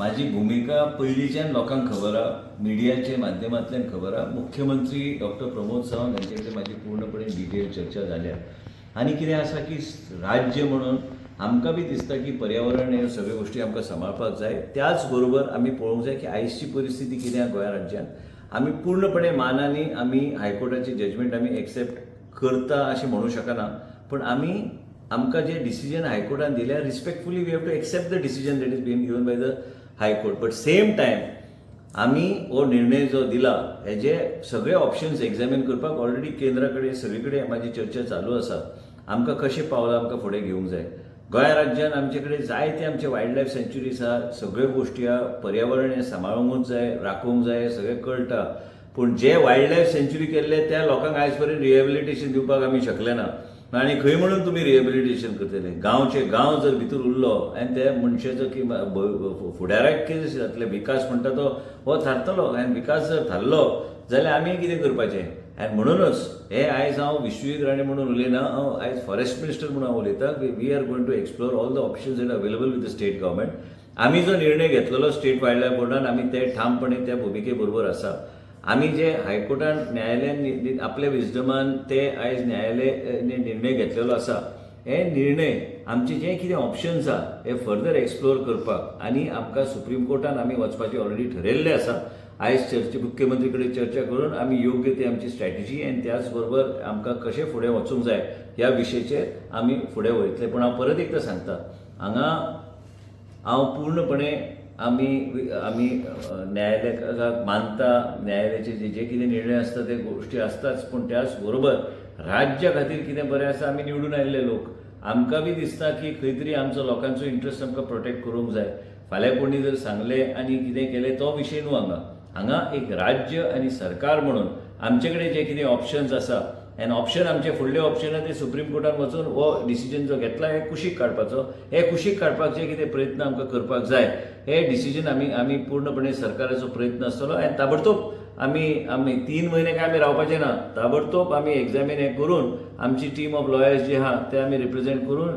माझी भूमिका पयलींच्यान लोकांक खबर आहा, मिडियाचे माध्यमांतल्यान खबर आहा. मुख्यमंत्री डॉक्टर प्रमोद सावंत हांचे कडेन म्हाजी पूर्णपणे डिटेल चर्चा जाल्या. आनी कितें आसा की राज्य म्हणून आमकां बी दिसता की पर्यावरण हे सगळ्यो गोश्टी आमकां सांबाळपाक जाय. त्याच बरोबर आमी पळोवंक जाय की आयजची परिस्थिती कितें आहा गोंय राज्यांत. आमी पूर्णपणे मानांनी आमी हायकोर्टाचे जजमेंट आमी एक्सेप्ट करता अशें म्हणूं शकना, पण आमकां जे डिसिजन हायकोर्टान दिल्या respectfully we have to accept the decision that is been given by the high court. But same time आमी हो निर्णय जो दिला हेजे सगळे ऑप्शन्स एक्झामीन करपाक ऑलरेडी केंद्रा कडेन सगळे कडेन म्हाजी चर्चा चालू आसा. आमकां कशें पावलां आमकां फुडें घेवंक जाय. गोंय राज्यांत आमचे कडेन जायते आमचे वायल्ड लायफ सँच्युरीज आहा, सगळ्यो गोश्टी आहा. पर्यावरण हें सांबाळूंकूच जाय, राखूंक जाय, सगळें कळटा. पूण जे वायल्ड लायफ सँच्युरी केल्ले त्या लोकांक आयज पर्यंत रिहॅबिलिटेशन दिवपाक आमी शकले ना. आनी खंय म्हणून तुमी रिहॅबिलिटेशन करतले. गांवचे गांव जर भितर उरलो आनी त्या मनशाचो की फुडाराक कितें जातलें, विकास म्हणटा तो हो थारतलो. आनी विकास जर थारलो जाल्यार आमी कितें करपाचें. आनी म्हणूनच हे आयज हांव विश्वजीत राणे म्हणून उलयना, हांव आयज फॉरेस्ट मिनिस्टर म्हणून हांव उलयतां. We are going to explore all the options that available with the state government. आमी जो निर्णय घेतलेलो स्टेट वायल्ड लायफ बोर्डान आमी ते ठामपणे त्या भुमिके बरोबर आसा. आमी जे हायकोर्टान न्यायालयान आपल्या विजडमान ते आयज न्यायालयाने निर्णय घेतलेलो आसा, हे निर्णय आमचे जे कितें ऑप्शन्स आहा हे फर्दर एक्सप्लोर करपाक आनी आमकां सुप्रीम कोर्टान आमी वचपाचें ऑलरेडी ठरयल्लें आसा. आयज मुख्यमंत्री कडेन चर्चा करून आमी योग्य ती आमची स्ट्रॅटेजी आनी त्याच बरोबर आमकां कशें फुडें वचूंक जाय ह्या विशयाचेर आमी फुडें वयतले. पूण हांव परत एकदां सांगता, हांगा हांव पूर्णपणे आमी न्यायालयाक मानता. न्यायालयाचे जे कितें निर्णय आसता ते गोश्टी आसताच, पूण त्याच बरोबर राज्या खातीर कितें बरें आसा. आमी निवडून आयिल्ले लोक, आमकां बी दिसता की खंय तरी आमचो लोकांचो इंट्रस्ट आमकां प्रोटेक्ट करूंक जाय. फाल्यां कोणी जर सांगलें आनी कितें केलें तो विशय न्हू. हांगा एक राज्य आनी सरकार म्हणून आमचे कडेन जे कितें ऑप्शन्स आसा आनी ऑप्शन आमचे फुडले ऑप्शन आहा ते सुप्रीम कोर्टान वचून हो डिसिजन जो घेतला हे कुशीक काडपाचो. हे कुशीक काडपाक जे कितें प्रयत्न आमकां करपाक जाय हे डिसिजन आमी पूर्णपणे सरकाराचो प्रयत्न आसतलो. आनी ताबडतोब आमी 3 म्हयने काय आमी रावपाचे ना. ताबडतोब आमी एक्झामीन हें करून आमची टीम ऑफ लॉयर्स जी आहा ते आमी रिप्रेझेंट करून